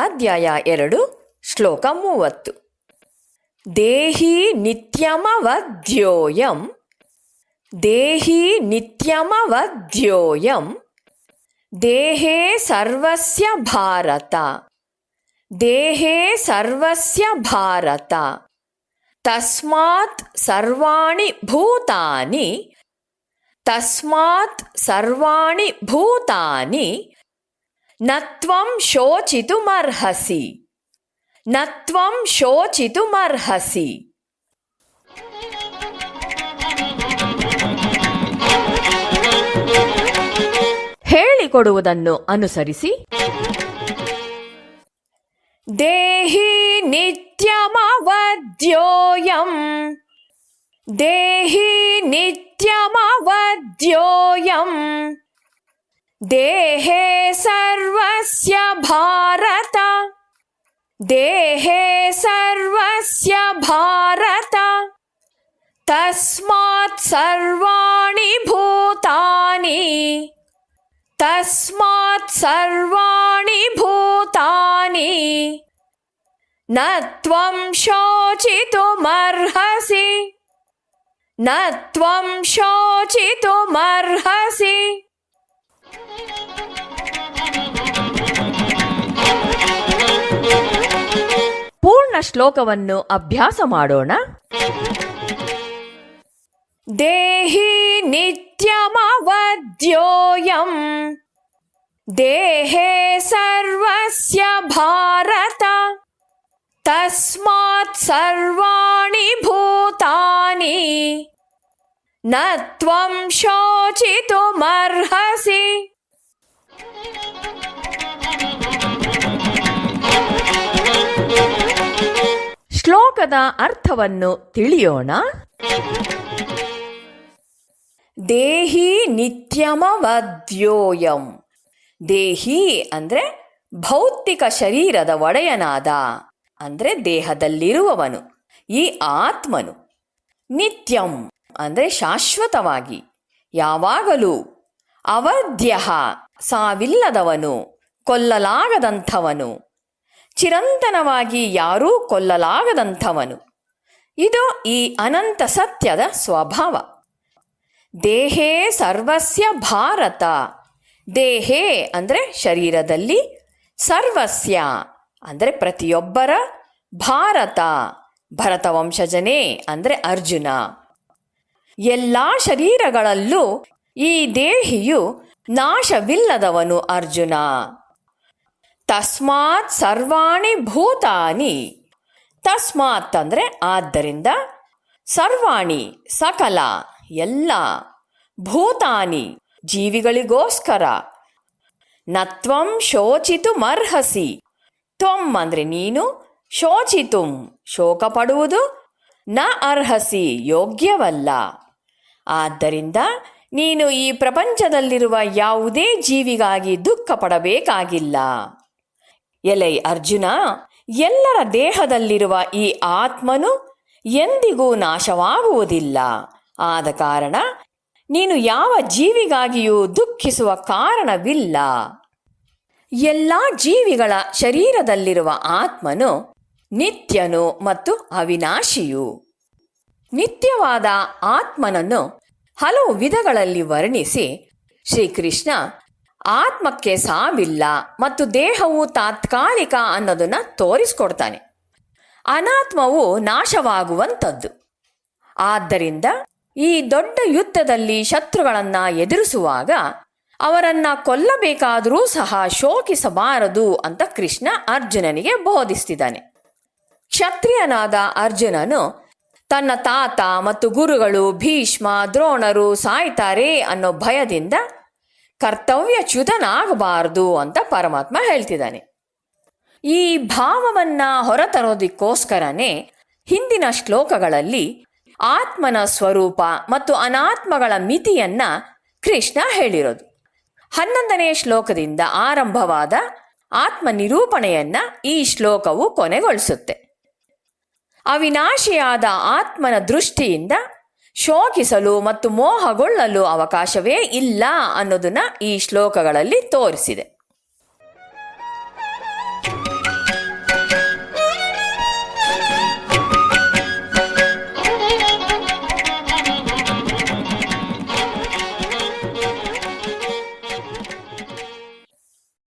ಅಧ್ಯಾಯ 2 ಶ್ಲೋಕ 30. ದೇಹಿ ನಿತ್ಯಮವಧ್ಯೋಯಂ ದೇಹಿ ನಿತ್ಯಮವಧ್ಯೋಯಂ ದೇಹೇ ಸರ್ವಸ್ಯ ಭಾರತ ದೇಹೇ ಸರ್ವಸ್ಯ ಭಾರತ ತಸ್ಮಾತ್ ಸರ್ವಾಣಿ ಭೂತಾನಿ ತಸ್ಮಾತ್ ಸರ್ವಾಣಿ ಭೂತಾನಿ ನತ್ವಂ ಶೋಚಿತುಮರ್ಹಸಿ ನತ್ವಂ ಶೋಚಿತುಮರ್ಹಸಿ. ಹೇಳಿಕೊಡುವುದನ್ನು ಅನುಸರಿಸಿ. ದೇಹಿ ನಿತ್ಯಮವಧ್ಯೋಯಂ ದೇಹಿ ನಿತ್ಯಮವಧ್ಯೋಯಂ ದೇಹೇ ಸರ್ವಸ್ಯ ಭಾರತ ದೇಹೇ ಸರ್ವಸ್ಯ ಭಾರತ ತಸ್ಮಾತ್ ಸರ್ವಾಣಿ ಭೂತಾನಿ ತಸ್ಮಾತ್ ಸರ್ವಾಣಿ ಭೂತಾನಿ ನ ತ್ವಂ ಶೋಚಿತುಮರ್ಹಸಿ ನ ತ್ವಂ ಶೋಚಿತುಮರ್ಹಸಿ. ಪೂರ್ಣ ಶ್ಲೋಕವನ್ನು ಅಭ್ಯಾಸ ಮಾಡೋಣ. ದೇಹಿ ನಿತ್ಯಮವಧ್ಯೋಯಂ ದೇಹೇ ಸರ್ವಸ್ಯ ಭಾರತ ತಸ್ಮಾತ್ ಸರ್ವಾಣಿ ಭೂತಾನಿ ನ ತ್ವಂ ಶೋಚಿತುಮರ್ಹಸಿ. ಶ್ಲೋಕದ ಅರ್ಥವನ್ನು ತಿಳಿಯೋಣ. ದೇಹಿ ನಿತ್ಯಮವಧ್ಯೋಯಂ ದೇಹಿ ಅಂದರೆ ಭೌತಿಕ ಶರೀರದ ಒಡೆಯನಾದ ಅಂದರೆ ದೇಹದಲ್ಲಿರುವವನು, ಈ ಆತ್ಮನು. ನಿತ್ಯಂ ಅಂದರೆ ಶಾಶ್ವತವಾಗಿ, ಯಾವಾಗಲೂ. ಅವಧ್ಯ ಸಾವಿಲ್ಲದವನು, ಕೊಲ್ಲಲಾಗದಂಥವನು, ಚಿರಂತನವಾಗಿ ಯಾರೂ ಕೊಲ್ಲಲಾಗದಂಥವನು. ಇದು ಈ ಅನಂತ ಸತ್ಯದ ಸ್ವಭಾವ. ದೇಹೇ ಸರ್ವಸ್ಯ ಭಾರತ ದೇಹೇ ಅಂದರೆ ಶರೀರದಲ್ಲಿ, ಸರ್ವಸ್ಯ ಅಂದರೆ ಪ್ರತಿಯೊಬ್ಬರ, ಭಾರತ ಭರತವಂಶಜನೇ ಅಂದರೆ ಅರ್ಜುನ. ಎಲ್ಲ ಶರೀರಗಳಲ್ಲೂ ಈ ದೇಹಿಯು ನಾಶವಿಲ್ಲದವನು ಅರ್ಜುನ. ತಸ್ಮಾತ್ ಸರ್ವಾಣಿ ಭೂತಾನಿ ತಸ್ಮಾತ್ ಅಂದರೆ ಆದ್ದರಿಂದ, ಸರ್ವಾಣಿ ಸಕಲ ಎಲ್ಲ, ಭೂತಾನಿ ಜೀವಿಗಳಿಗೋಸ್ಕರ, ನತ್ವಂ ಶೋಚಿತುಮರ್ಹಸಿ ತ್ವಂ ಅಂದರೆ ನೀನು, ಶೋಚಿತುಂ ಶೋಕ ಪಡುವುದು, ನ ಅರ್ಹಸಿ ಯೋಗ್ಯವಲ್ಲ. ಆದ್ದರಿಂದ ನೀನು ಈ ಪ್ರಪಂಚದಲ್ಲಿರುವ ಯಾವುದೇ ಜೀವಿಗಾಗಿ ದುಃಖ ಪಡಬೇಕಾಗಿಲ್ಲ. ಎಲೈ ಅರ್ಜುನ, ಎಲ್ಲರ ದೇಹದಲ್ಲಿರುವ ಈ ಆತ್ಮನು ಎಂದಿಗೂ ನಾಶವಾಗುವುದಿಲ್ಲ. ಆದ ಕಾರಣ ನೀನು ಯಾವ ಜೀವಿಗಾಗಿಯೂ ದುಃಖಿಸುವ ಕಾರಣವಿಲ್ಲ. ಎಲ್ಲ ಜೀವಿಗಳ ಶರೀರದಲ್ಲಿರುವ ಆತ್ಮನು ನಿತ್ಯನು ಮತ್ತು ಅವಿನಾಶಿಯು. ನಿತ್ಯವಾದ ಆತ್ಮನನ್ನು ಹಲವು ವಿಧಗಳಲ್ಲಿ ವರ್ಣಿಸಿ ಶ್ರೀಕೃಷ್ಣ ಆತ್ಮಕ್ಕೆ ಸಾವಿಲ್ಲ ಮತ್ತು ದೇಹವು ತಾತ್ಕಾಲಿಕ ಅನ್ನೋದನ್ನು ತೋರಿಸ್ಕೊಡ್ತಾನೆ. ಅನಾತ್ಮವು ನಾಶವಾಗುವಂಥದ್ದು. ಆದ್ದರಿಂದ ಈ ದೊಡ್ಡ ಯುದ್ಧದಲ್ಲಿ ಶತ್ರುಗಳನ್ನು ಎದುರಿಸುವಾಗ ಅವರನ್ನು ಕೊಲ್ಲಬೇಕಾದರೂ ಸಹ ಶೋಕಿಸಬಾರದು ಅಂತ ಕೃಷ್ಣ ಅರ್ಜುನನಿಗೆ ಬೋಧಿಸ್ತಿದ್ದಾನೆ. ಕ್ಷತ್ರಿಯನಾದ ಅರ್ಜುನನು ತನ್ನ ತಾತ ಮತ್ತು ಗುರುಗಳು ಭೀಷ್ಮ ದ್ರೋಣರು ಸಾಯ್ತಾರೆ ಅನ್ನೋ ಭಯದಿಂದ ಕರ್ತವ್ಯಚ್ಯುತನಾಗಬಾರದು ಅಂತ ಪರಮಾತ್ಮ ಹೇಳ್ತಿದ್ದಾನೆ. ಈ ಭಾವವನ್ನ ಹೊರತರೋದಕ್ಕೋಸ್ಕರನೇ ಹಿಂದಿನ ಶ್ಲೋಕಗಳಲ್ಲಿ ಆತ್ಮನ ಸ್ವರೂಪ ಮತ್ತು ಅನಾತ್ಮಗಳ ಮಿತಿಯನ್ನ ಕೃಷ್ಣ ಹೇಳಿರೋದು. 11ನೇ ಶ್ಲೋಕದಿಂದ ಆರಂಭವಾದ ಆತ್ಮ ನಿರೂಪಣೆಯನ್ನ ಈ ಶ್ಲೋಕವು ಕೊನೆಗೊಳಿಸುತ್ತೆ. ಅವಿನಾಶಿಯಾದ ಆತ್ಮನ ದೃಷ್ಟಿಯಿಂದ ಶೋಕಿಸಲು ಮತ್ತು ಮೋಹಗೊಳ್ಳಲು ಅವಕಾಶವೇ ಇಲ್ಲ ಅನ್ನೋದನ್ನ ಈ ಶ್ಲೋಕಗಳಲ್ಲಿ ತೋರಿಸಿದೆ.